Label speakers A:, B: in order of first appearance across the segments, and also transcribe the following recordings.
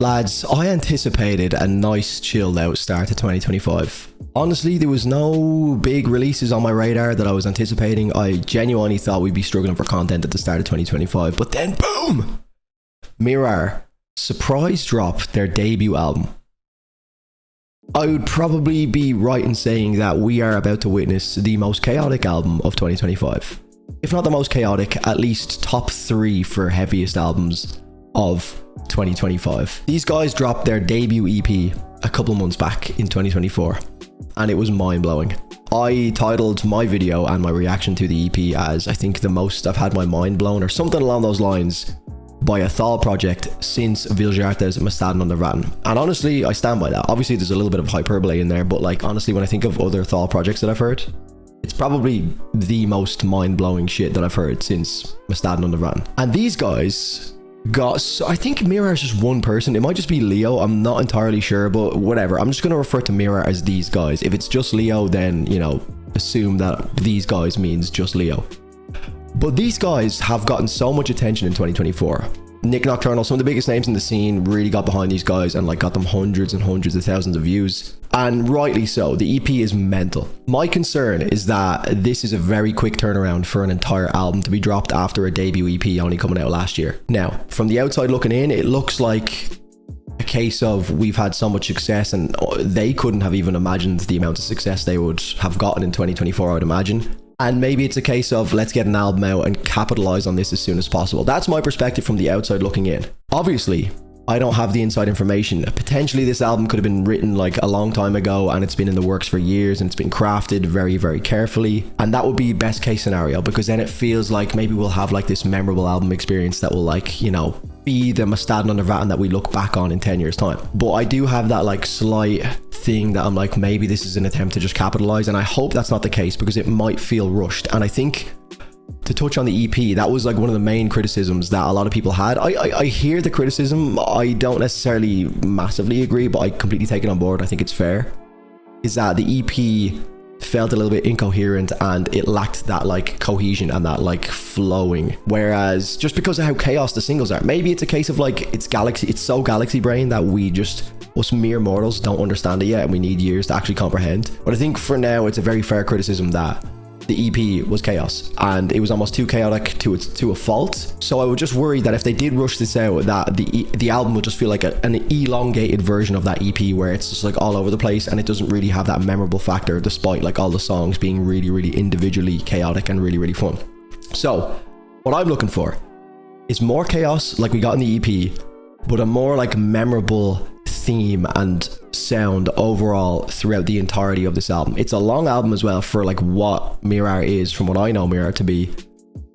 A: Lads, I anticipated a nice chilled out start to 2025. Honestly, there was no big releases on my radar that I was anticipating. I genuinely thought we'd be struggling for content at the start of 2025, but then boom! Mirar surprise dropped their debut album. I would probably be right in saying that we are about to witness the most chaotic album of 2025. If not the most chaotic, at least top 3 for heaviest albums of 2025. These guys dropped their debut EP a couple months back in 2024, and it was mind-blowing. I titled my video and my reaction to the EP as I think the most I've had my mind blown, or something along those lines, by a Thal project since Viljarta's Mastaden under Ratten. And honestly, I stand by that. Obviously, there's a little bit of hyperbole in there, but like honestly, when I think of other Thal projects that I've heard, it's probably the most mind-blowing shit that I've heard since Mastaden under Ratten. And these guys got, I think Mirar is just one person. It might just be Leo. I'm not entirely sure, but whatever. I'm just going to refer to Mirar as these guys. If it's just Leo, then, you know, assume that these guys means just Leo. But these guys have gotten so much attention in 2024. Nick Nocturnal, some of the biggest names in the scene, really got behind these guys and like got them hundreds and hundreds of thousands of views. And rightly so. The EP is mental. My concern is that this is a very quick turnaround for an entire album to be dropped after a debut EP only coming out last year. Now, from the outside looking in, it looks like a case of we've had so much success, and they couldn't have even imagined the amount of success they would have gotten in 2024, I would imagine. And maybe it's a case of let's get an album out and capitalize on this as soon as possible. That's my perspective from the outside looking in. Obviously, I don't have the inside information. Potentially this album could have been written like a long time ago and it's been in the works for years and it's been crafted very, very carefully. And that would be best case scenario, because then it feels like maybe we'll have like this memorable album experience that will like, you know, be the Mastaden under Ratten that we look back on in 10 years time. But I do have that like slight thing that I'm like, maybe this is an attempt to just capitalize, and I hope that's not the case because it might feel rushed. And I think, to touch on the EP, that was like one of the main criticisms that a lot of people had. I hear the criticism. I don't necessarily massively agree, but I completely take it on board. I think it's fair. Is that the EP felt a little bit incoherent and it lacked that like cohesion and that like flowing. Whereas just because of how chaos the singles are, maybe it's a case of like it's so galaxy brain that we just, us mere mortals, don't understand it yet and we need years to actually comprehend. But I think for now it's a very fair criticism that the EP was chaos and it was almost too chaotic to a fault. So I would just worry that if they did rush this out, that the album would just feel like an elongated version of that EP where it's just like all over the place and it doesn't really have that memorable factor despite like all the songs being really, really individually chaotic and really, really fun. So what I'm looking for is more chaos like we got in the EP, but a more like memorable theme and sound overall throughout the entirety of this album. It's a long album as well for like what Mirar is, from what I know Mirar to be.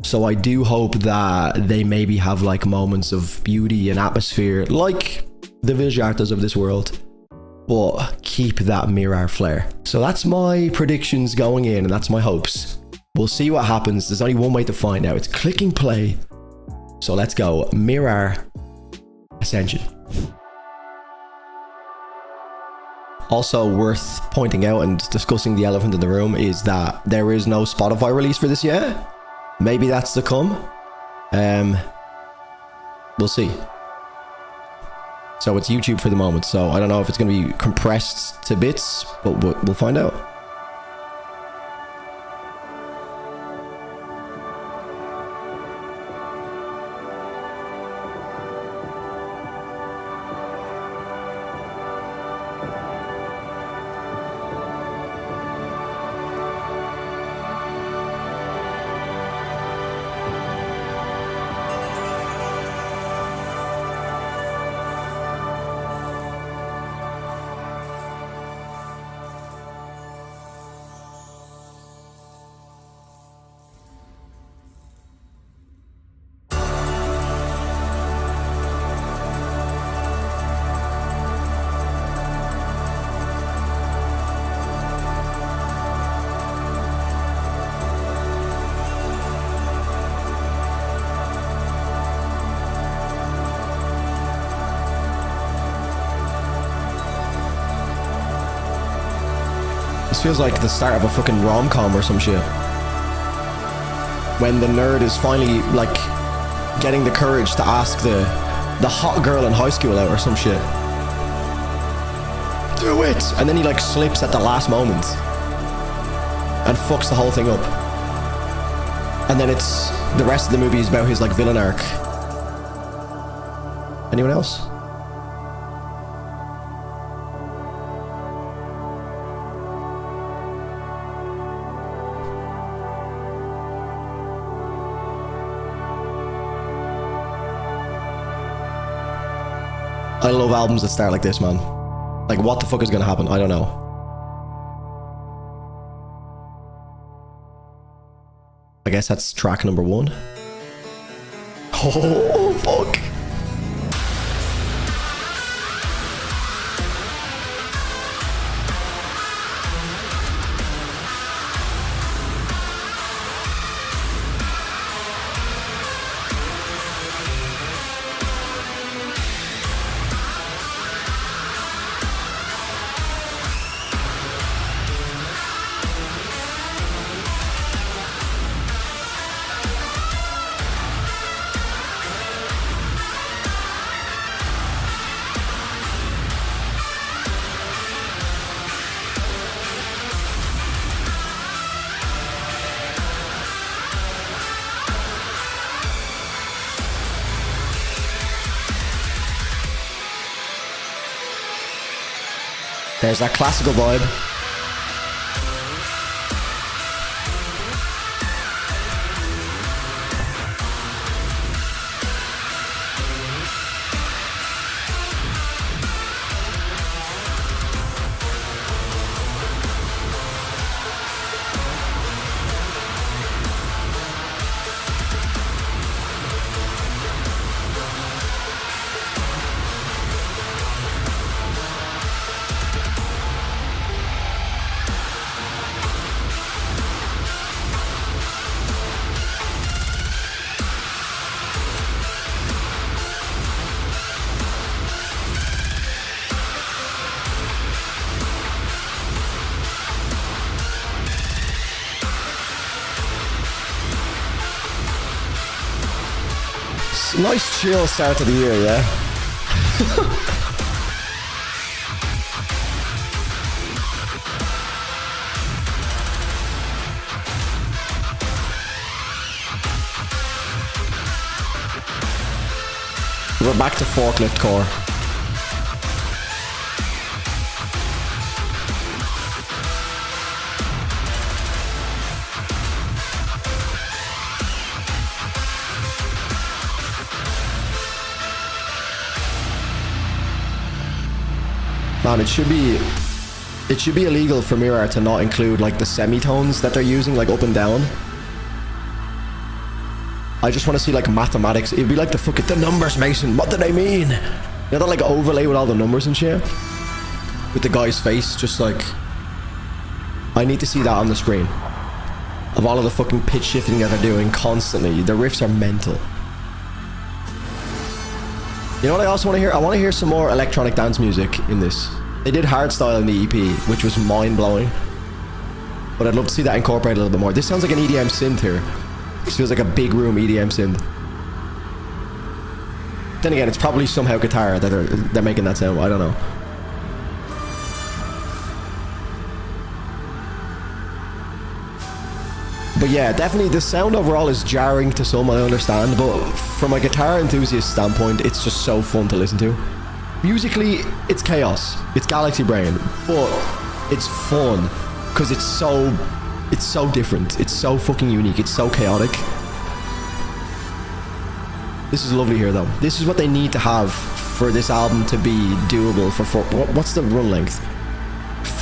A: So I do hope that they maybe have like moments of beauty and atmosphere like the Viljartas of this world, but keep that Mirar flair. So that's my predictions going in and that's my hopes. We'll see what happens. There's only one way to find out. It's clicking play. So let's go. Mirar, Ascension. Also worth pointing out and discussing the elephant in the room is that there is no Spotify release for this yet. Maybe that's to come. We'll see. So it's YouTube for the moment. So I don't know if it's going to be compressed to bits, but we'll find out. This feels like the start of a fucking rom-com or some shit. When the nerd is finally like getting the courage to ask the the hot girl in high school out or some shit. Do it! And then he like slips at the last moment and fucks the whole thing up. And then it's the rest of the movie is about his like villain arc. Anyone else? I love albums that start like this, man. Like, what the fuck is gonna happen? I don't know. I guess that's track number 1. Oh, fuck. There's that classical vibe. Nice chill start to the year, yeah? We're back to forklift core. Man, it should be illegal for Mirar to not include like the semitones that they're using, like up and down. I just want to see like mathematics. It'd be like the numbers, Mason. What do they mean? You know that like overlay with all the numbers and shit? With the guy's face, just like... I need to see that on the screen. Of all of the fucking pitch shifting that they're doing constantly. The riffs are mental. You know what I also want to hear? I want to hear some more electronic dance music in this. They did hardstyle in the EP, which was mind-blowing. But I'd love to see that incorporated a little bit more. This sounds like an EDM synth here. This feels like a big room EDM synth. Then again, it's probably somehow guitar that they're making that sound. I don't know. But yeah, definitely the sound overall is jarring to some, I understand, but from a guitar enthusiast standpoint, it's just so fun to listen to. Musically, it's chaos. It's Galaxy Brain, but it's fun because it's so different. It's so fucking unique. It's so chaotic. This is lovely here though. This is what they need to have for this album to be doable for what's the run length?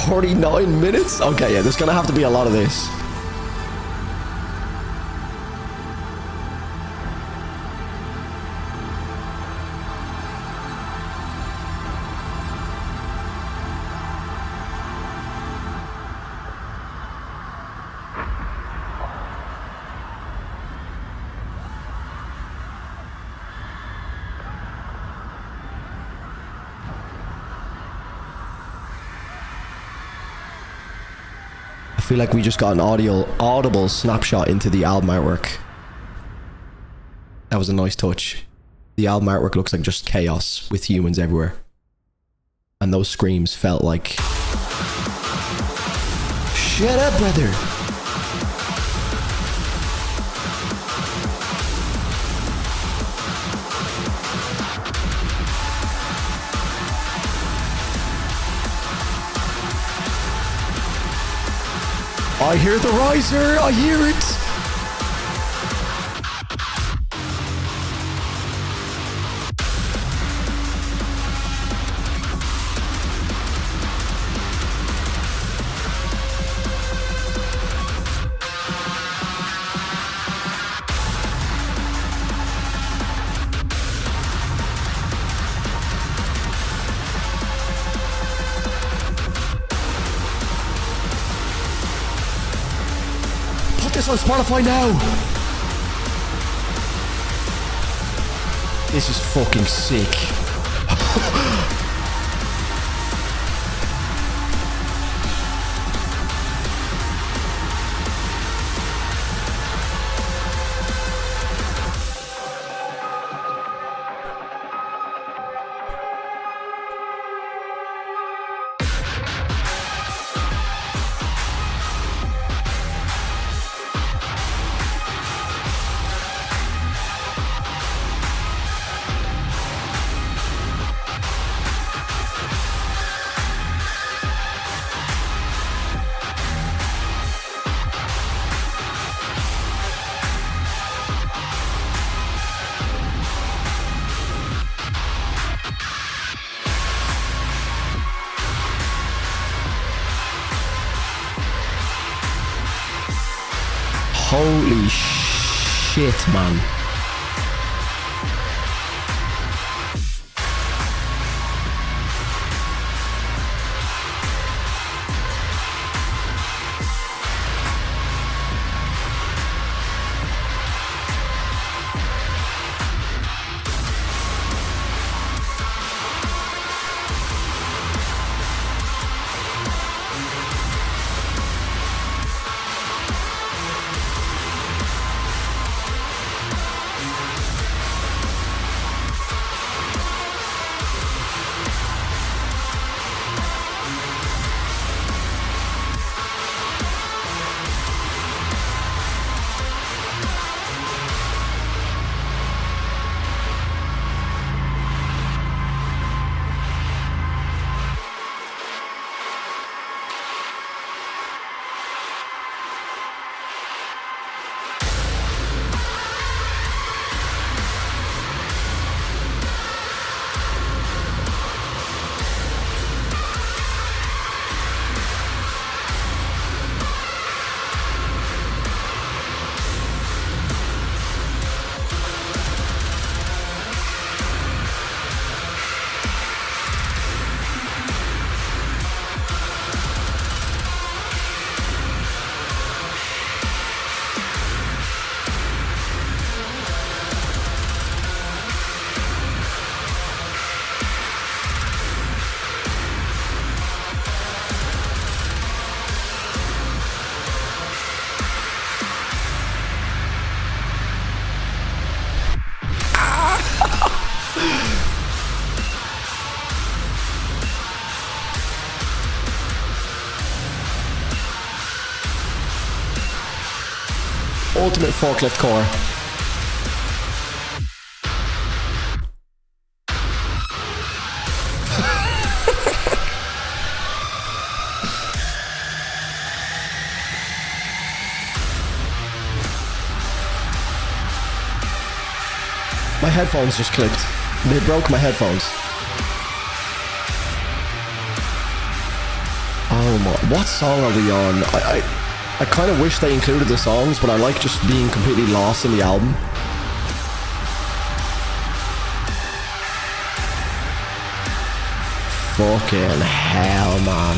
A: 49 minutes? Okay, yeah, there's gonna have to be a lot of this. I feel like we just got an audible snapshot into the album artwork. That was a nice touch. The album artwork looks like just chaos with humans everywhere. And those screams felt like... Shut up, brother! I hear the riser! I hear it! This on Spotify now. This is fucking sick. Holy shit, man. Ultimate forklift core. My headphones just clipped. They broke my headphones. Oh my, what song are we on? I kind of wish they included the songs, but I like just being completely lost in the album. Fucking hell, man.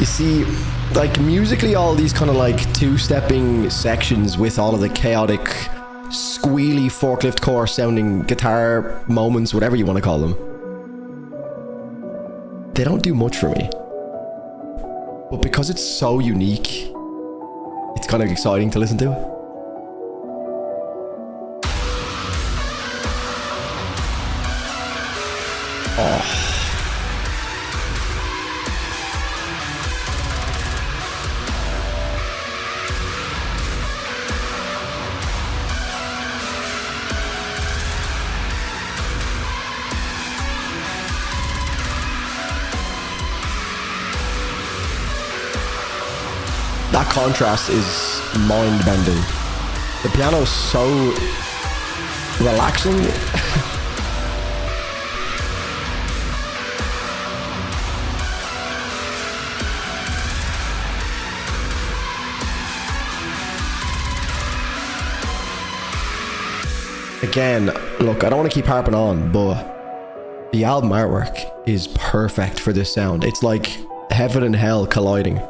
A: You see, like musically, all these kind of like two-stepping sections with all of the chaotic, squealy forklift core sounding guitar moments, whatever you want to call them. they don't do much for me. But because it's so unique, it's kind of exciting to listen to. Oh. That contrast is mind-bending. The piano is so relaxing. Again, look, I don't want to keep harping on, but the album artwork is perfect for this sound. It's like heaven and hell colliding.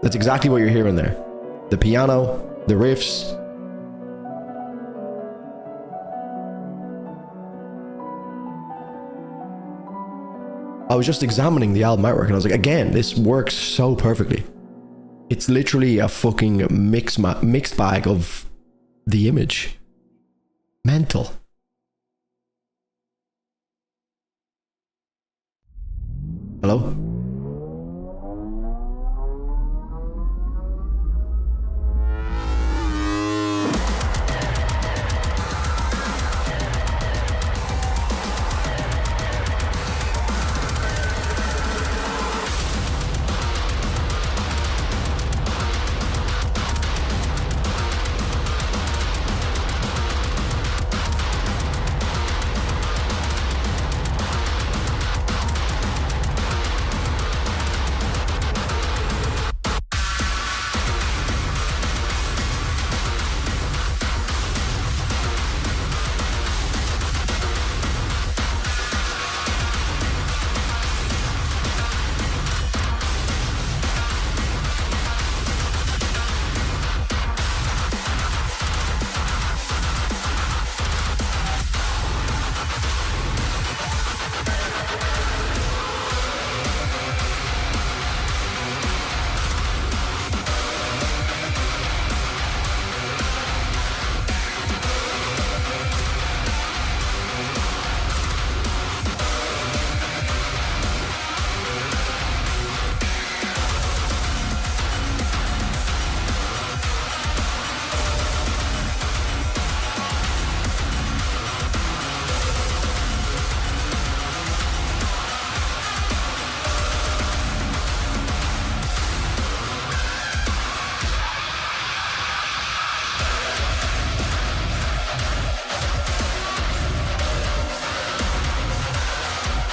A: That's exactly what you're hearing there. The piano, the riffs. I was just examining the album artwork and I was like, again, this works so perfectly. It's literally a fucking mixed bag of the image. Mental. Hello?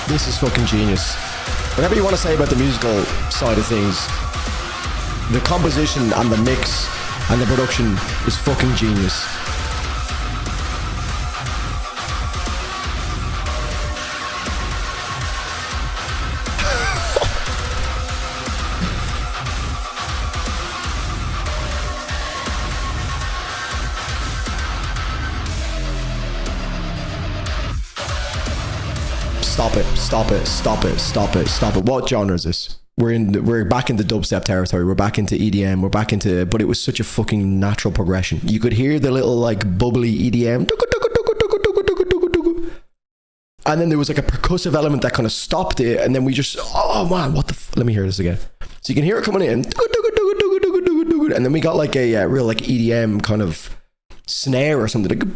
A: This is fucking genius. Whatever you want to say about the musical side of things, the composition and the mix and the production is fucking genius. Stop it, stop it, stop it, stop it, stop it. What genre is this? We're back into dubstep territory. We're back into EDM. We're back into, but it was such a fucking natural progression. You could hear the little like bubbly EDM. And then there was like a percussive element that kind of stopped it. And then we just, oh man, what the let me hear this again. So you can hear it coming in. And then we got like a real like EDM kind of snare or something. Like,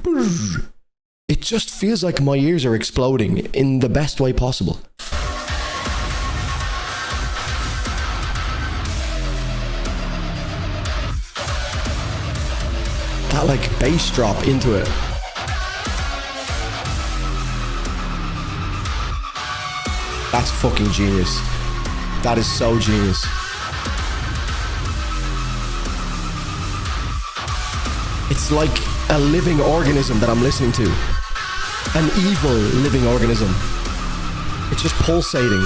A: it just feels like my ears are exploding in the best way possible. That like bass drop into it. That's fucking genius. That is so genius. It's like a living organism that I'm listening to. An evil living organism. It's just pulsating.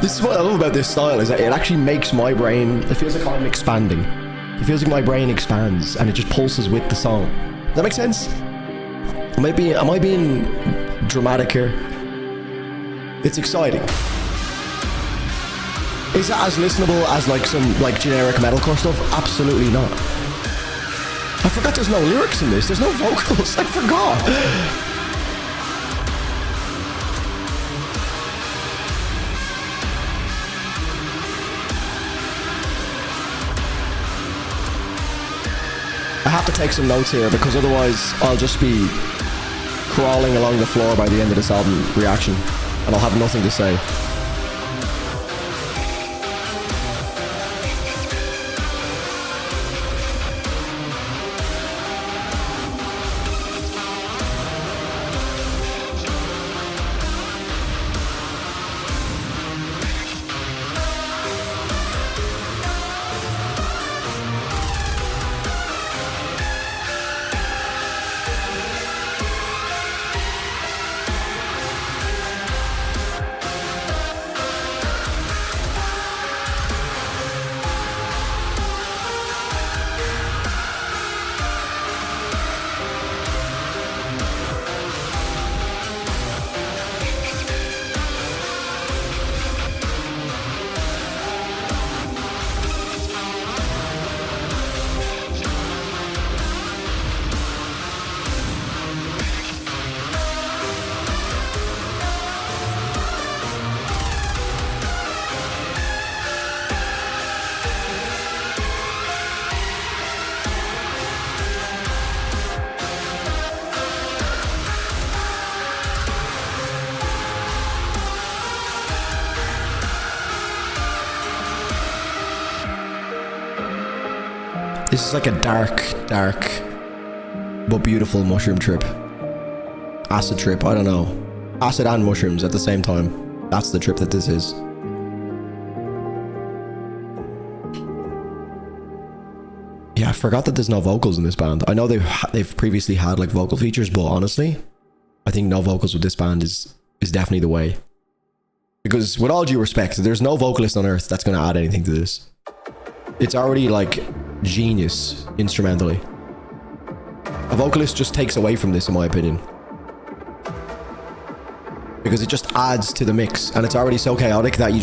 A: This is what I love about this style, is that it actually makes my brain, it feels like I'm expanding. It feels like my brain expands and it just pulses with the song. Does that make sense? Am I being dramatic here? It's exciting. Is it as listenable as like some like generic metalcore stuff? Absolutely not. I forgot there's no lyrics in this. There's no vocals. I forgot. I have to take some notes here because otherwise I'll just be crawling along the floor by the end of this album reaction and I'll have nothing to say. This is like a dark, but beautiful mushroom trip. Acid trip, I don't know. Acid and mushrooms at the same time. That's the trip that this is. Yeah, I forgot that there's no vocals in this band. I know they've previously had like vocal features, but honestly, I think no vocals with this band is definitely the way. Because with all due respect, there's no vocalist on earth that's going to add anything to this. It's already like genius instrumentally. A vocalist just takes away from this, in my opinion, because it just adds to the mix and it's already so chaotic that you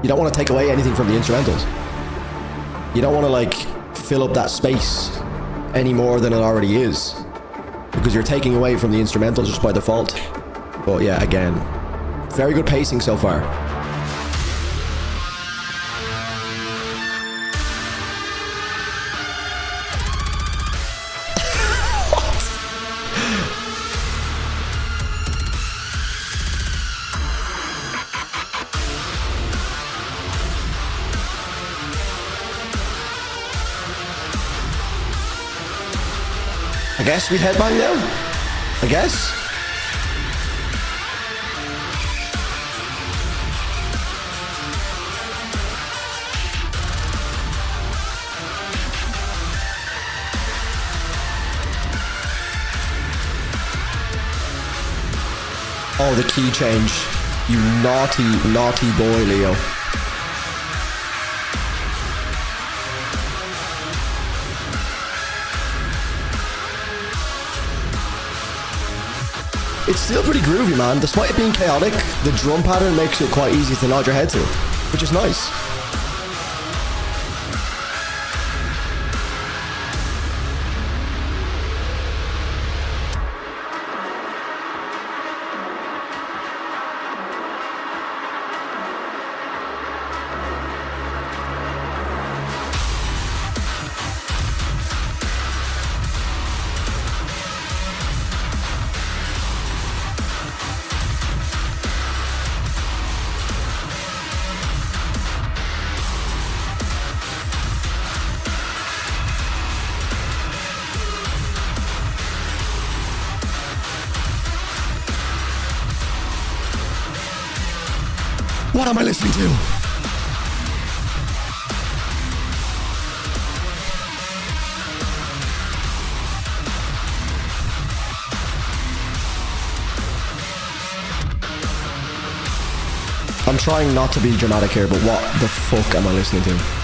A: don't want to take away anything from the instrumentals. You don't want to like fill up that space any more than it already is, because you're taking away from the instrumentals just by default. But yeah, again, very good pacing so far. I guess we headbang now? I guess? Oh, the key change. You naughty, naughty boy, Leo. It's still pretty groovy, man. Despite it being chaotic, the drum pattern makes it quite easy to nod your head to, which is nice. What am I listening to? I'm trying not to be dramatic here, but what the fuck am I listening to?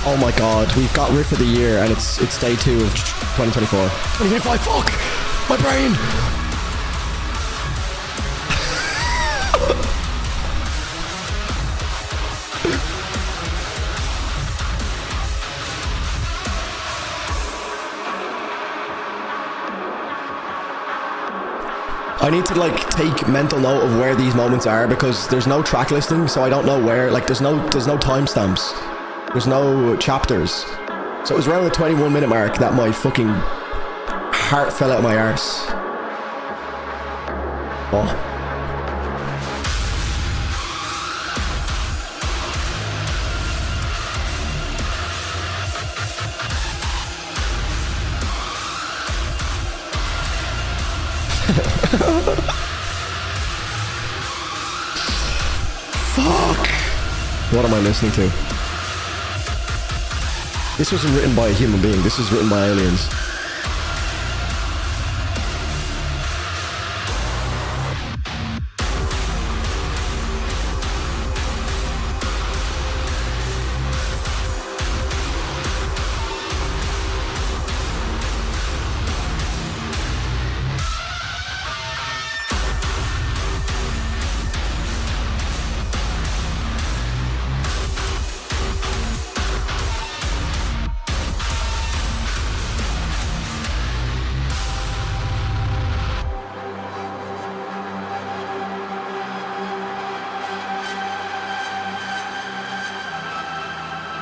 A: Oh my god, we've got riff of the year and it's day 2 of 2024. 2025, fuck! My brain! I need to like take mental note of where these moments are because there's no track listing, so I don't know where. Like there's no timestamps, there's no chapters. So it was around the 21-minute mark that my fucking heart fell out of my arse. Oh. Fuck! What am I listening to? This wasn't written by a human being, this was written by aliens.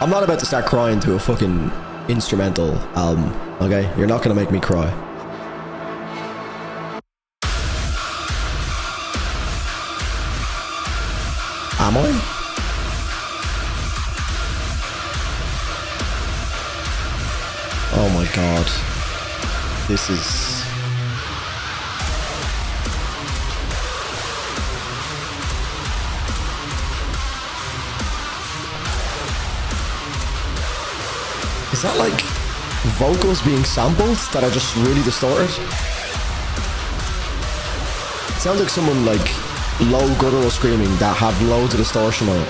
A: I'm not about to start crying to a fucking instrumental album, okay? You're not gonna make me cry. Am I? Oh my god. This is... Is that like vocals being sampled that are just really distorted? It sounds like someone like low guttural screaming that have loads of distortion on it.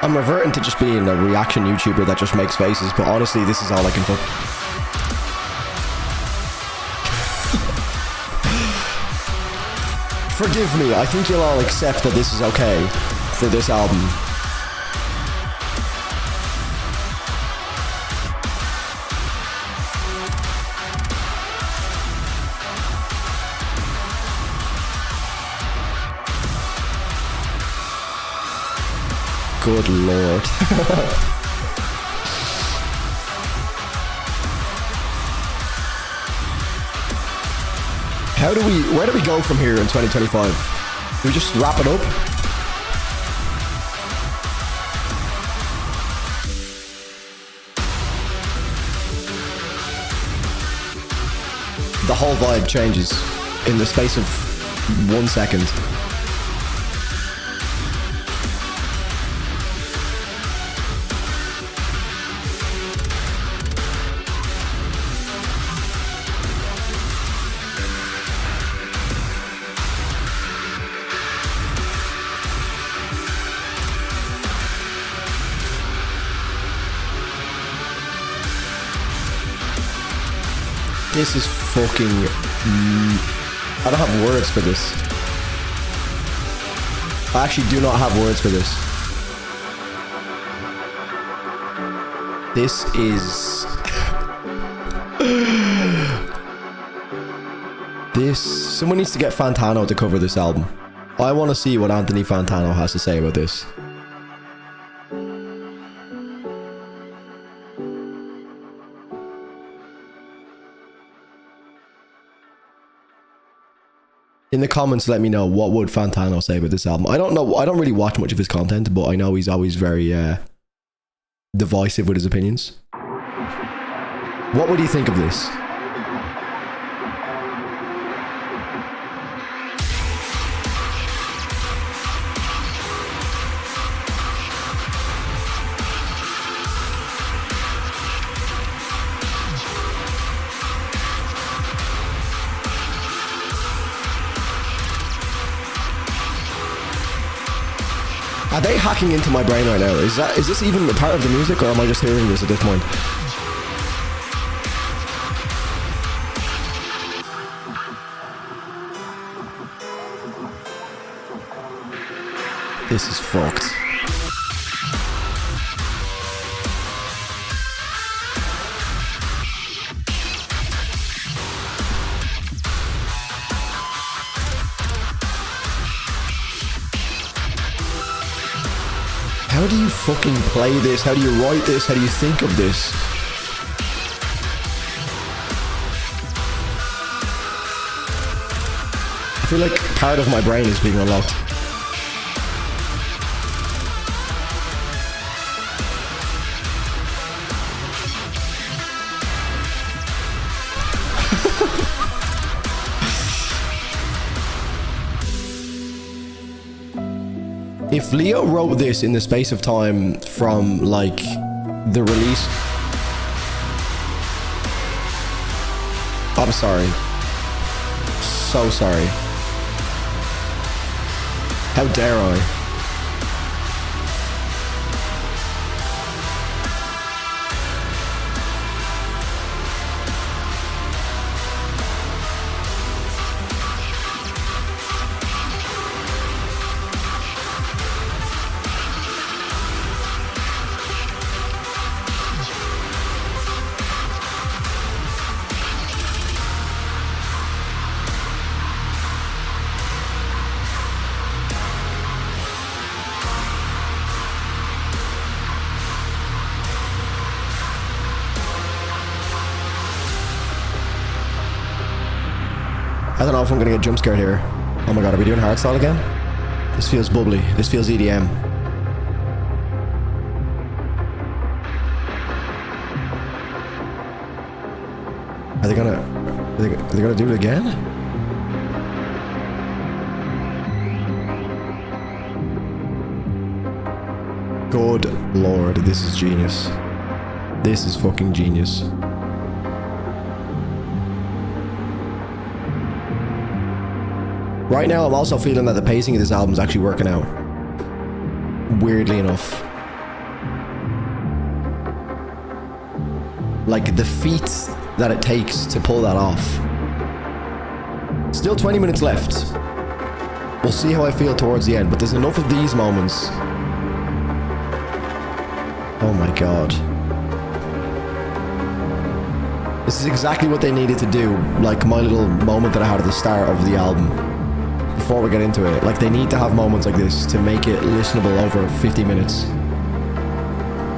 A: I'm reverting to just being a reaction YouTuber that just makes faces, but honestly, this is all I can do. Forgive me, I think you'll all accept that this is okay for this album. Good lord. Where do we go from here in 2025? Do we just wrap it up? The whole vibe changes in the space of 1 second. This is fucking I don't have words for this. I actually do not have words for this. This is... Someone needs to get Fantano to cover this album. I want to see what Anthony Fantano has to say about this. In the comments, let me know what would Fantano say about this album. I don't know. I don't really watch much of his content, but I know he's always very divisive with his opinions. What would you think of this? Are they hacking into my brain right now? Is this even a part of the music, or am I just hearing this at this point? This is fucked. How do you fucking play this? How do you write this? How do you think of this? I feel like part of my brain is being unlocked. If Leo wrote this in the space of time from, like, the release... I'm sorry. So sorry. How dare I? I don't know if I'm gonna get jump scared here. Oh my god, are we doing hardstyle again? This feels bubbly. This feels EDM. Are they gonna do it again? Good lord, this is genius. This is fucking genius. Right now, I'm also feeling that the pacing of this album is actually working out. Weirdly enough. Like, the feat that it takes to pull that off. Still 20 minutes left. We'll see how I feel towards the end, but there's enough of these moments. Oh my god. This is exactly what they needed to do. Like, my little moment that I had at the start of the album. Before we get into it, like, they need to have moments like this to make it listenable over 50 minutes.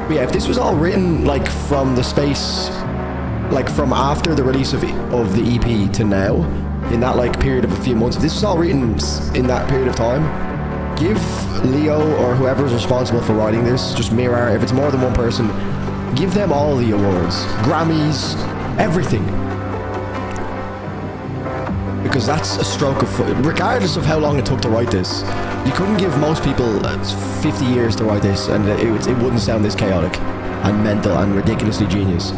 A: But yeah, if this was all written like from the space, like from after the release of the EP to now, in that like period of a few months, if this was all written in that period of time, give Leo or whoever's responsible for writing this, just Mirar, if it's more than one person, give them all the awards, Grammys, everything. Because that's a stroke of... Regardless of how long it took to write this, you couldn't give most people 50 years to write this and it wouldn't sound this chaotic and mental and ridiculously genius.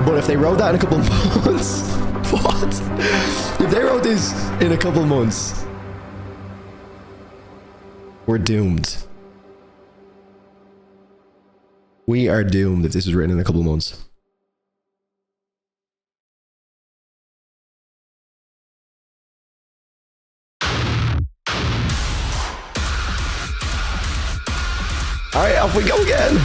A: But if they wrote that in a couple months... What? If they wrote this in a couple months... We're doomed. We are doomed if this was written in a couple months. All right, off we go again.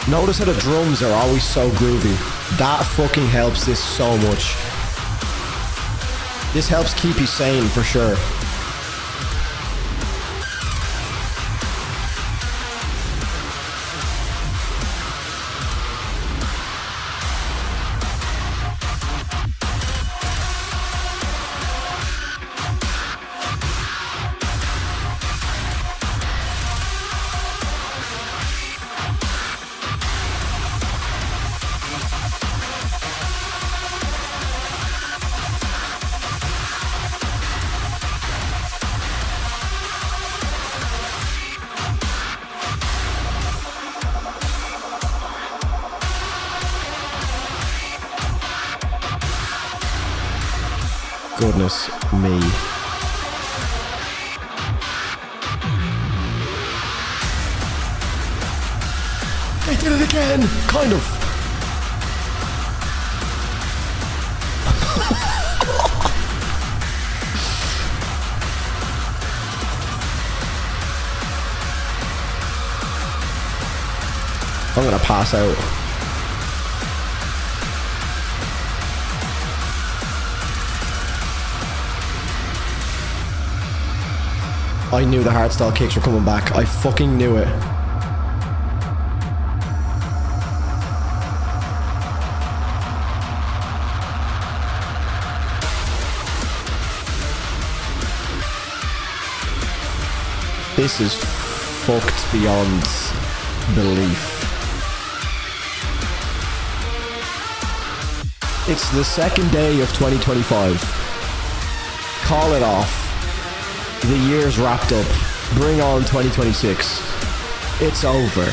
A: Notice how the drums are always so groovy. That fucking helps this so much. This helps keep you sane for sure. Goodness me. They did it again! Kind of. I'm gonna pass out. I knew the hardstyle kicks were coming back. I fucking knew it. This is fucked beyond belief. It's the second day of 2025. Call it off. The year's wrapped up. Bring on 2026. It's over.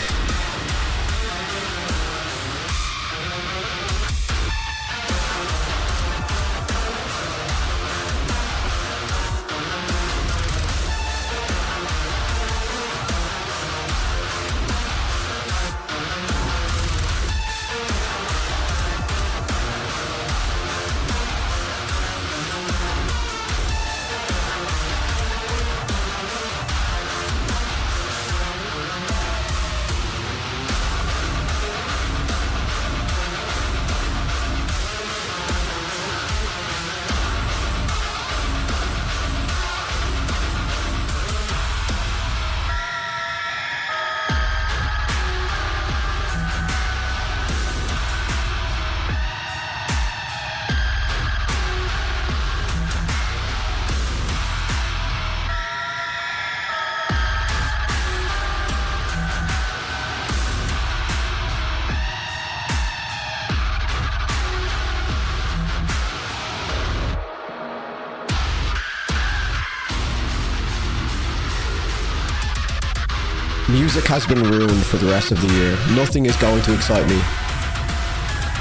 A: Music has been ruined for the rest of the year. Nothing is going to excite me.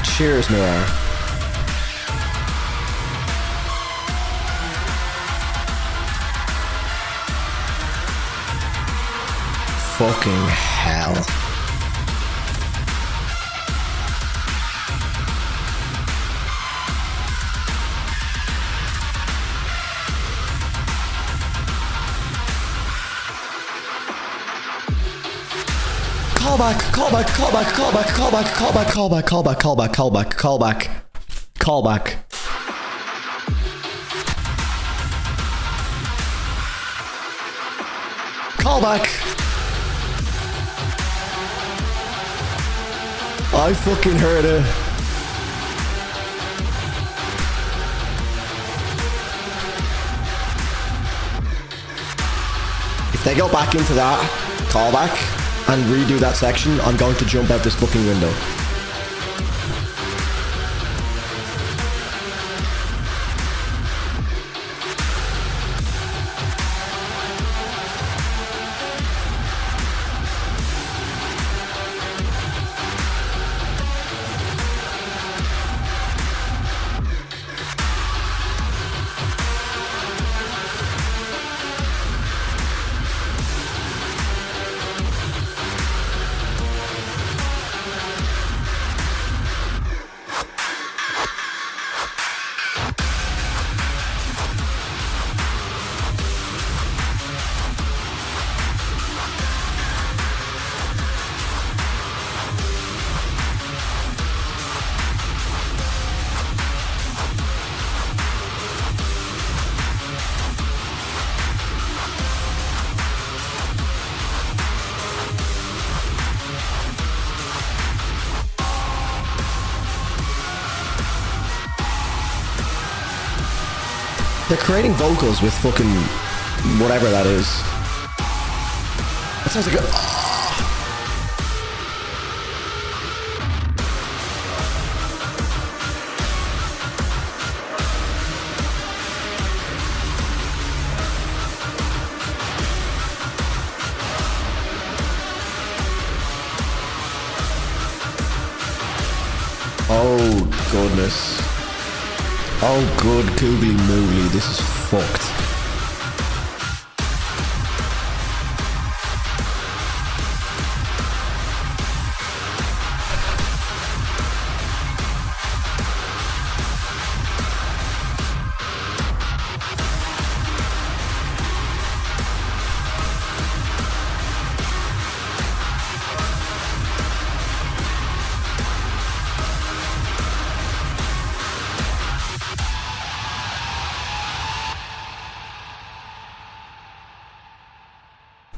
A: Cheers, Mirar. Fucking hell. Callback, callback, callback, callback, callback, callback, callback, callback, callback, callback, callback, callback. Callback. I fucking heard it. If they go back into that callback and redo that section, I'm going to jump out this fucking window. They're creating vocals with fucking whatever that is. That sounds like a... Oh, goodness. Oh, good googly moogly, this is fucked.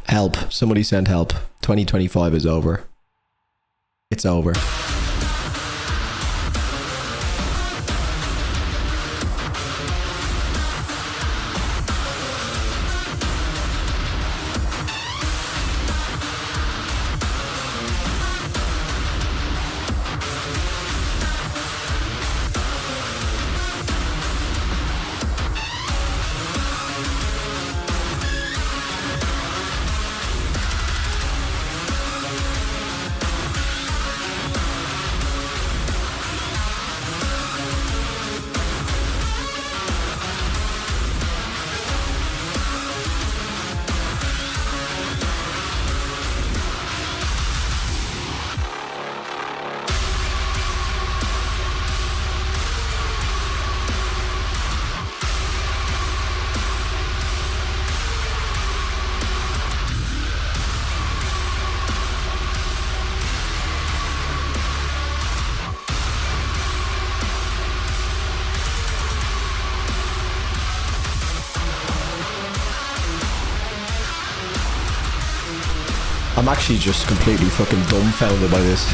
A: Help. Somebody send help. 2025 is over. It's over. I'm actually just completely fucking dumbfounded by this.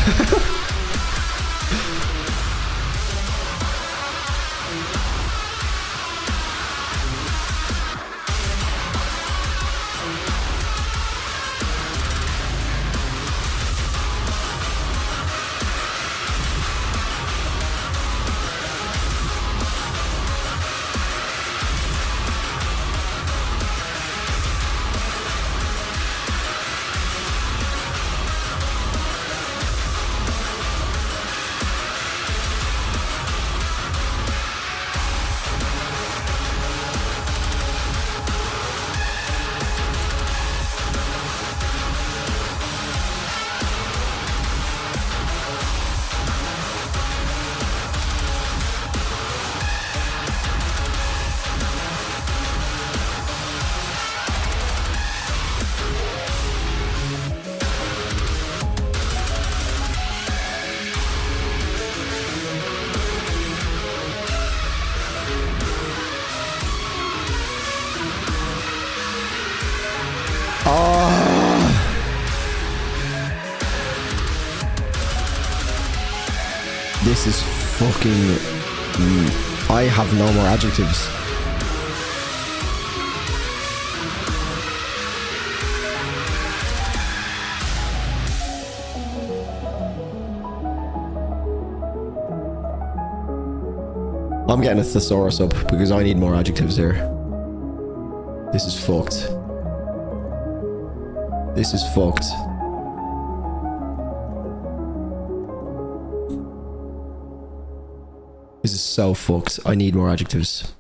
A: This is fucking... I have no more adjectives. I'm getting a thesaurus up because I need more adjectives here. This is fucked. This is fucked. This is so fucked. I need more adjectives.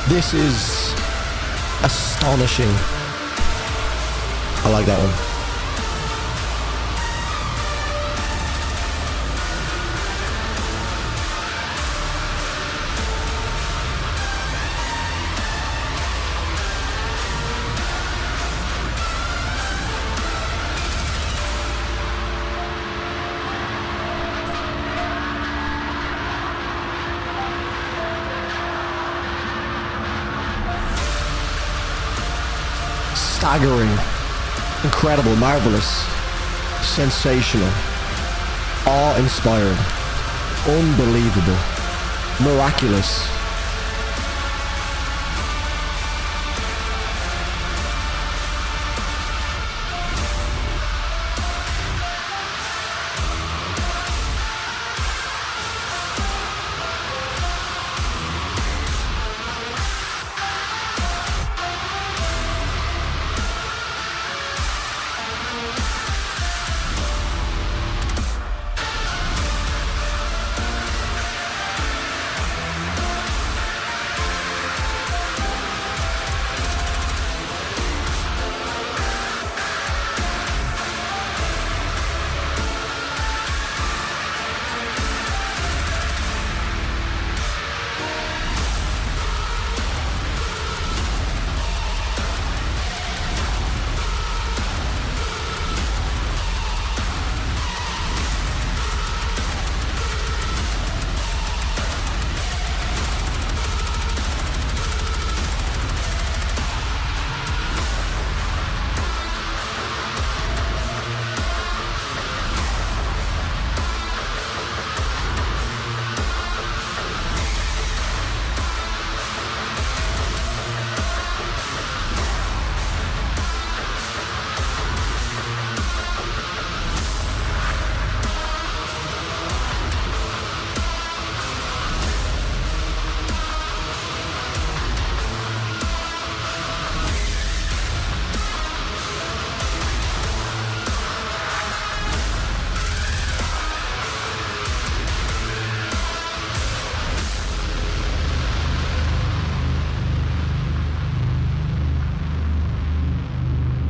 A: This is astonishing. I like that one. Staggering, incredible, marvelous, sensational, awe-inspired, unbelievable, miraculous.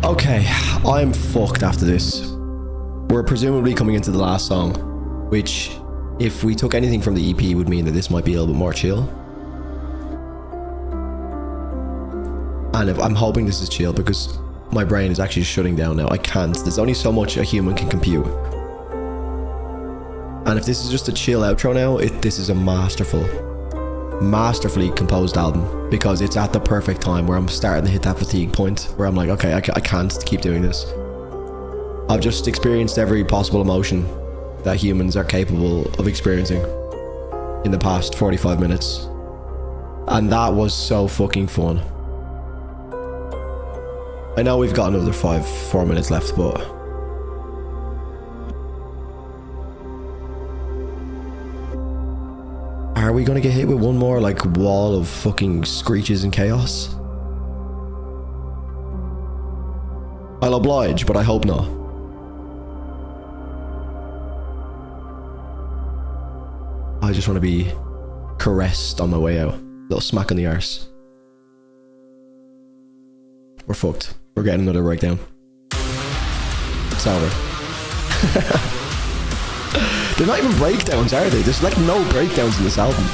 A: Okay, I'm fucked after this. We're presumably coming into the last song, which, if we took anything from the EP, would mean that this might be a little bit more chill. And I'm hoping this is chill because my brain is actually shutting down now. I can't. There's only so much a human can compute. And if this is just a chill outro now, this is a masterfully composed album, because it's at the perfect time where I'm starting to hit that fatigue point where I'm like, okay, I can't keep doing this. I've just experienced every possible emotion that humans are capable of experiencing in the past 45 minutes. And that was so fucking fun. I know we've got another 4 minutes left, but are we gonna get hit with one more like wall of fucking screeches and chaos? I'll oblige, but I hope not. I just want to be caressed on my way out. Little smack on the arse. We're fucked. We're getting another breakdown. It's over. They're not even breakdowns, are they? There's like no breakdowns in this album.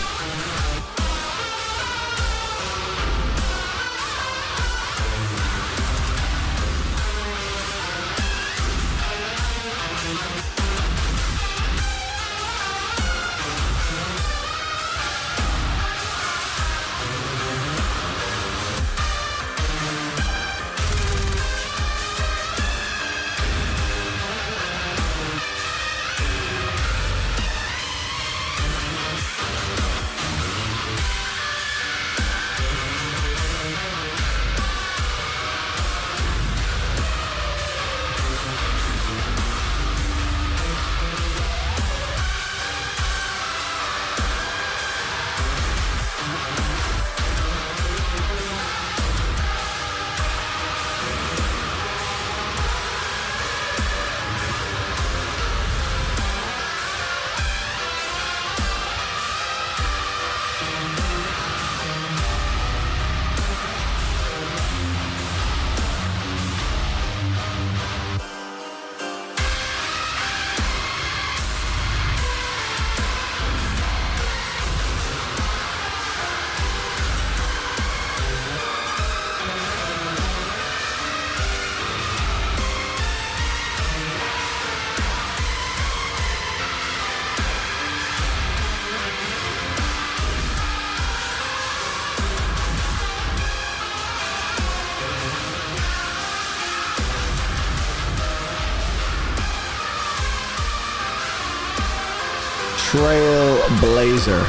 A: Trailblazer.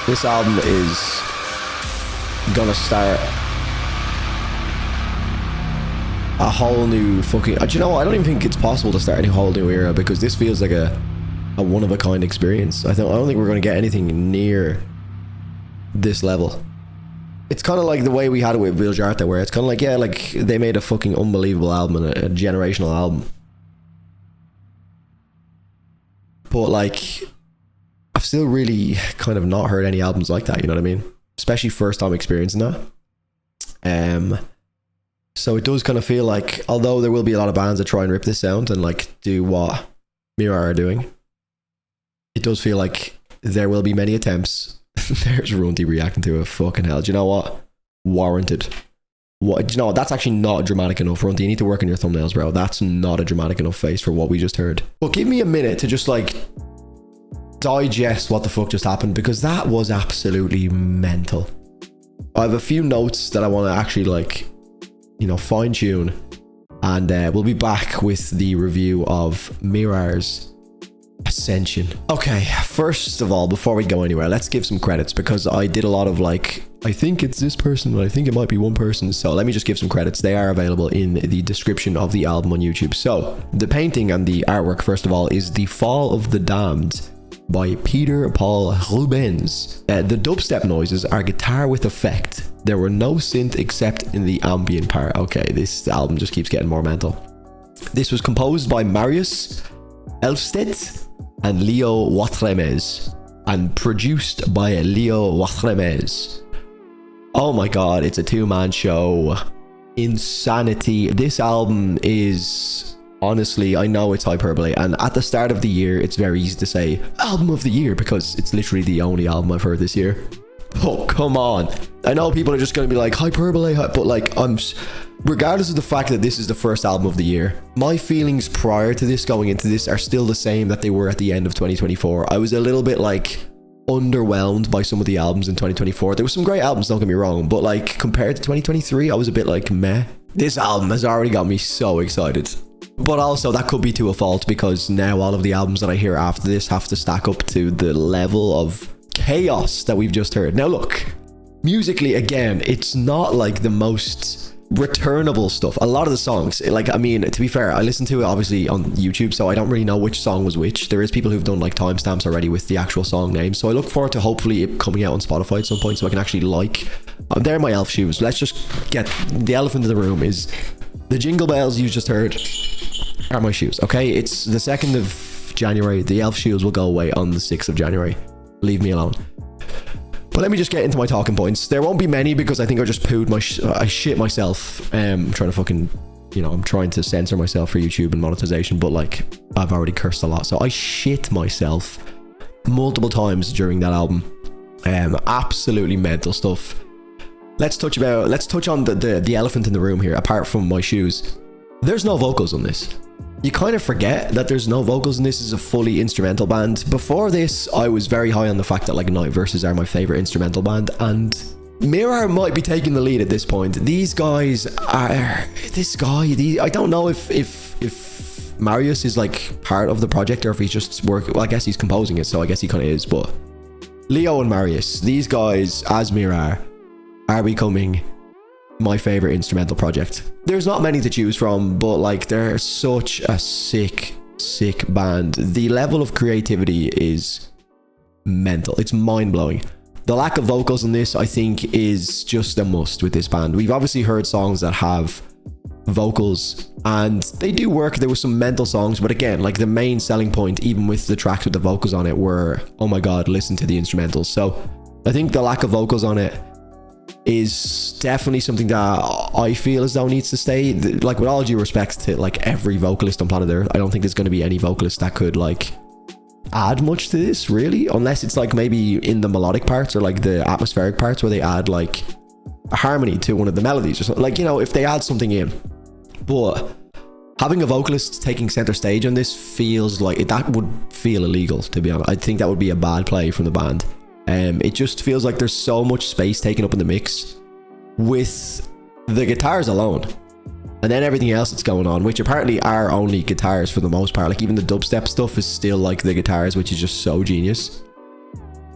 A: This album is gonna start a whole new fucking... Do you know what? I don't even think it's possible to start any whole new era, because this feels like a one-of-a-kind experience. I don't think we're gonna get anything near this level. It's kind of like the way we had it with Viljarta, where it's kind of like, yeah, like they made a fucking unbelievable album and a generational album. But like, I've still really kind of not heard any albums like that, you know what I mean? Especially first time experiencing that. So it does kind of feel like, although there will be a lot of bands that try and rip this sound and like do what Mirar are doing, it does feel like there will be many attempts. There's Runty reacting to it. Fucking hell. Do you know what? Warranted. What? Do you know what? That's actually not dramatic enough, Runty. You need to work on your thumbnails, bro. That's not a dramatic enough face for what we just heard. But give me a minute to just like digest what the fuck just happened, because that was absolutely mental. I have a few notes that I want to actually like, you know, fine tune, and we'll be back with the review of Mirar's Ascension. Okay, first of all, before we go anywhere, let's give some credits, because I did a lot of like, I think it's this person, but I think it might be one person. So let me just give some credits. They are available in the description of the album on YouTube. So the painting and the artwork, first of all, is The Fall of the Damned by Peter Paul Rubens. The dubstep noises are guitar with effect. There were no synth except in the ambient part. Okay, this album just keeps getting more mental. This was composed by Marius Elfstedt and Leo Watremes, and produced by Leo Watremes. Oh my god, it's a two-man show. Insanity. This album is, honestly, I know it's hyperbole, and at the start of the year it's very easy to say album of the year, because it's literally the only album I've heard this year. Oh, come on. I know people are just going to be like, hyperbole, but like, regardless of the fact that this is the first album of the year, my feelings prior to this, going into this, are still the same that they were at the end of 2024. I was a little bit like underwhelmed by some of the albums in 2024. There were some great albums, don't get me wrong, but like compared to 2023, I was a bit like meh. This album has already got me so excited. But also that could be to a fault, because now all of the albums that I hear after this have to stack up to the level of chaos that we've just heard. Now look, musically, again, it's not like the most returnable stuff. A lot of the songs, like, I mean, to be fair, I listened to it obviously on YouTube, so I don't really know which song was which. There is people who've done like timestamps already with the actual song name, so I look forward to hopefully it coming out on Spotify at some point, so I can actually like, they're my elf shoes. Let's just get the elephant in the room. Is the jingle bells you just heard are my shoes, okay? It's the 2nd of January. The elf shoes will go away on the 6th of January. Leave me alone. But let me just get into my talking points. There won't be many because I think I just I shit myself. I'm trying to fucking, I'm trying to censor myself for YouTube and monetization, but like I've already cursed a lot. So I shit myself multiple times during that album. Absolutely mental stuff. Let's touch on the elephant in the room here, apart from my shoes. There's no vocals on this. You kind of forget that there's no vocals and this is a fully instrumental band. Before this, I was very high on the fact that like Night Verses are my favorite instrumental band, and Mirar might be taking the lead at this point. These guys are... I don't know if Marius is like part of the project or if he's just working... Well, I guess he's composing it, so I guess he kind of is, but... Leo and Marius, these guys, as Mirar, are becoming my favorite instrumental project. There's not many to choose from, but like they're such a sick band. The level of creativity is mental. It's mind-blowing. The lack of vocals in this, I think, is just a must with this band. We've obviously heard songs that have vocals and they do work. There were some mental songs, but again, like the main selling point, even with the tracks with the vocals on it, were, oh my god, listen to the instrumentals. So I think the lack of vocals on it is definitely something that I feel as though needs to stay. Like, with all due respect to like every vocalist on planet Earth, I don't think there's going to be any vocalist that could like add much to this, really, unless it's like maybe in the melodic parts or like the atmospheric parts where they add like a harmony to one of the melodies or something, like, if they add something in. But having a vocalist taking center stage on this feels like that would feel illegal, to be honest. I think that would be a bad play from the band. It just feels like there's so much space taken up in the mix with the guitars alone, and then everything else that's going on, which apparently are only guitars for the most part. Like even the dubstep stuff is still like the guitars, which is just so genius.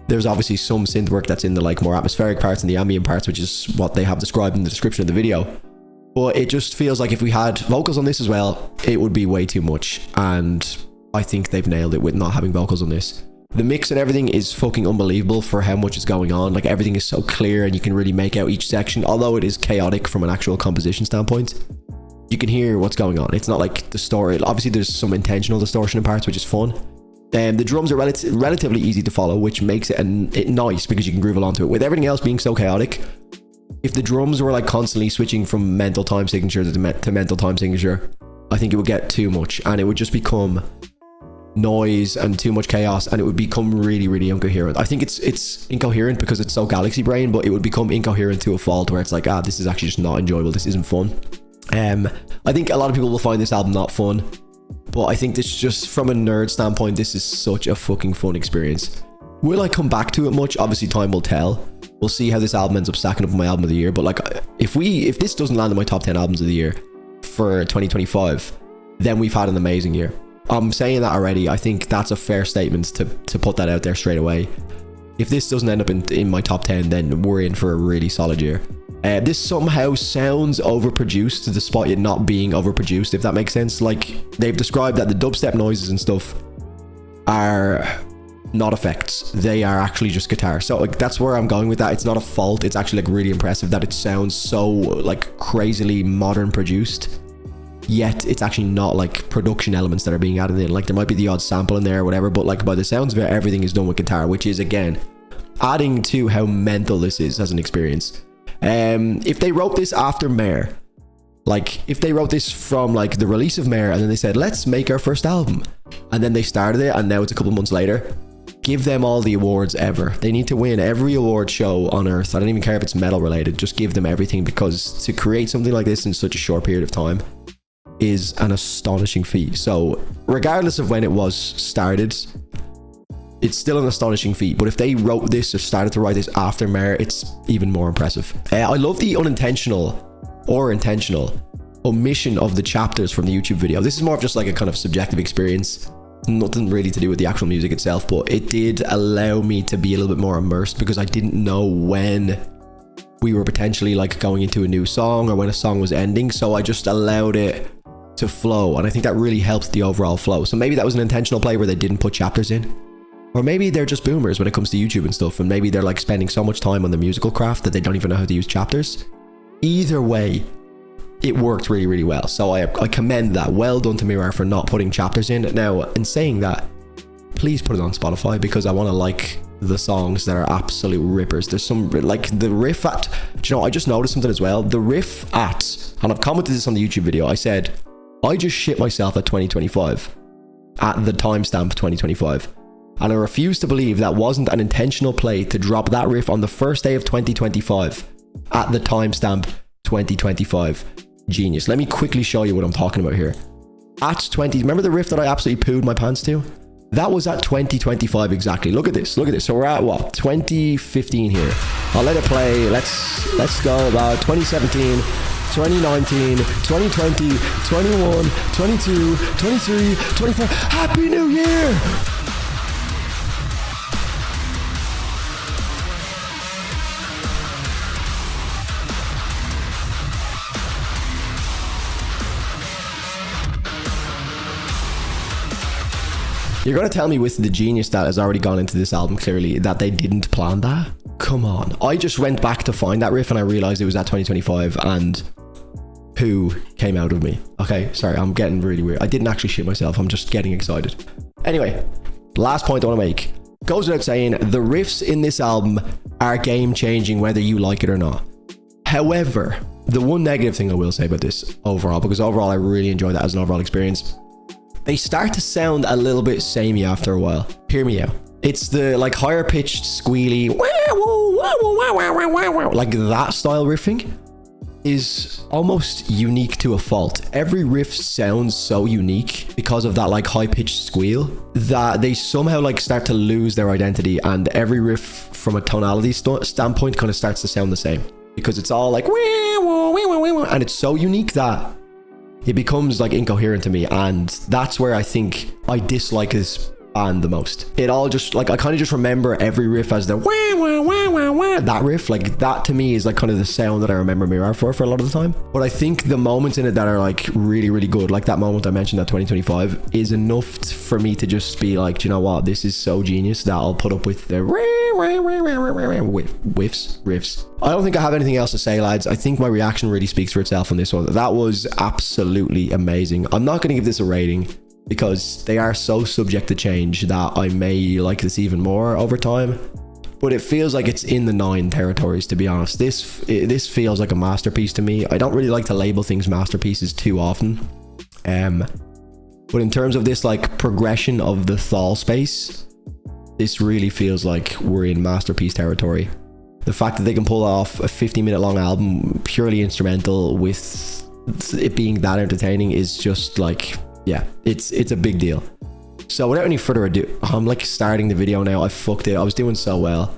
A: There's obviously some synth work that's in the like more atmospheric parts and the ambient parts, which is what they have described in the description of the video. But it just feels like if we had vocals on this as well, it would be way too much, and I think they've nailed it with not having vocals on this. The mix and everything is fucking unbelievable for how much is going on. Like everything is so clear and you can really make out each section. Although it is chaotic from an actual composition standpoint, you can hear what's going on. It's not like the story. Obviously there's some intentional distortion in parts, which is fun. The drums are relatively easy to follow, which makes it nice because you can groove along to it. With everything else being so chaotic, if the drums were like constantly switching from mental time signature to mental time signature, I think it would get too much and it would just become noise and too much chaos, and it would become really incoherent. I think it's incoherent because it's so galaxy brain, but it would become incoherent to a fault where it's like, this is actually just not enjoyable. This isn't fun. I think a lot of people will find this album not fun, but I think this, just from a nerd standpoint, this is such a fucking fun experience. Will I come back to it much? Obviously time will tell. We'll see how this album ends up stacking up with my album of the year, but like if this doesn't land in my top 10 albums of the year for 2025, then we've had an amazing year. I'm saying that already. I think that's a fair statement to put that out there straight away. If this doesn't end up in my top 10, then we're in for a really solid year. This somehow sounds overproduced despite it not being overproduced, if that makes sense. Like, they've described that the dubstep noises and stuff are not effects. They are actually just guitar. So like, that's where I'm going with that. It's not a fault. It's actually like really impressive that it sounds so like crazily modern produced, yet it's actually not like production elements that are being added in. Like there might be the odd sample in there or whatever, but like by the sounds of it, everything is done with guitar, which is again adding to how mental this is as an experience. If they wrote this after Mirar, like if they wrote this from like the release of Mirar and then they said let's make our first album, and then they started it and now it's a couple months later, give them all the awards ever. They need to win every award show on earth. I don't even care if it's metal related, just give them everything, because to create something like this in such a short period of time is an astonishing feat. So regardless of when it was started, it's still an astonishing feat. But if they wrote this or started to write this after Mirar, it's even more impressive. I love the unintentional or intentional omission of the chapters from the YouTube video. This is more of just like a kind of subjective experience, nothing really to do with the actual music itself, but it did allow me to be a little bit more immersed because I didn't know when we were potentially like going into a new song or when a song was ending, so I just allowed it to flow, and I think that really helped the overall flow. So maybe that was an intentional play where they didn't put chapters in, or maybe they're just boomers when it comes to YouTube and stuff, and maybe they're like spending so much time on the musical craft that they don't even know how to use chapters. Either way, it worked really well, so I commend that. Well done to Mirar for not putting chapters in. Now, in saying that, please put it on Spotify, because I want to like the songs that are absolute rippers. There's some, like the riff at, do you know, I just noticed something as well. The riff at, and I've commented this on the YouTube video, I said, I just shit myself at 2025, at the timestamp 2025. And I refuse to believe that wasn't an intentional play to drop that riff on the first day of 2025 at the timestamp 2025. Genius. Let me quickly show you what I'm talking about here. At 20, remember the riff that I absolutely pooed my pants to? That was at 2025 exactly. Look at this. Look at this. So we're at what? 2015 here. I'll let it play. Let's go about 2017, 2019, 2020, 21, 22, 23, 24. Happy New Year! You're going to tell me with the genius that has already gone into this album clearly that they didn't plan that? Come on. I just went back to find that riff and I realized it was at 2025 and poo came out of me. Okay, sorry, I'm getting really weird. I didn't actually shit myself. I'm just getting excited. Anyway, last point I want to make. Goes without saying, the riffs in this album are game changing whether you like it or not. However, the one negative thing I will say about this overall, because overall I really enjoyed that as an overall experience, they start to sound a little bit samey after a while. Hear me out. It's the like higher pitched squealy, like that style riffing is almost unique to a fault. Every riff sounds so unique because of that like high pitched squeal that they somehow like start to lose their identity, and every riff from a tonality standpoint kind of starts to sound the same because it's all like and it's so unique that it becomes like incoherent to me, and that's where I think I dislike this band the most. It all just like, I kind of just remember every riff as the that riff, like that to me is like kind of the sound that I remember Mirar for a lot of the time. But I think the moments in it that are like really, really good, like that moment I mentioned at 2025, is enough for me to just be like, do you know what, this is so genius that I'll put up with the riffs. I don't think I have anything else to say, lads. I think my reaction really speaks for itself on this one. That was absolutely amazing. I'm not going to give this a rating because they are so subject to change that I may like this even more over time, but it feels like it's in the 9 territories, to be honest. This feels like a masterpiece to me. I don't really like to label things masterpieces too often, but in terms of this like progression of the thal space, this really feels like we're in masterpiece territory. The fact that they can pull off a 50-minute long album purely instrumental with it being that entertaining is just like, yeah, it's a big deal. So without any further ado, I'm like starting the video now. I fucked it. I was doing so well.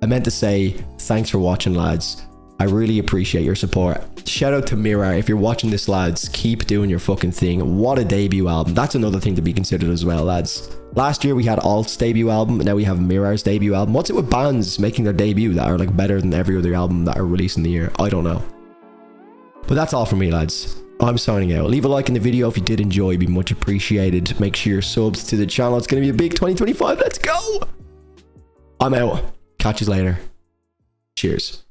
A: I meant to say thanks for watching, lads. I really appreciate your support. Shout out to Mirar. If you're watching this, lads, keep doing your fucking thing. What a debut album. That's another thing to be considered as well, lads. Last year we had Alt's debut album, now we have Mirar's debut album. What's it with bands making their debut that are like better than every other album that are released in the year? I don't know. But that's all from me, lads. I'm signing out. Leave a like in the video if you did enjoy, it'd be much appreciated. Make sure you're subbed to the channel. It's going to be a big 2025. Let's go. I'm out. Catch you later. Cheers.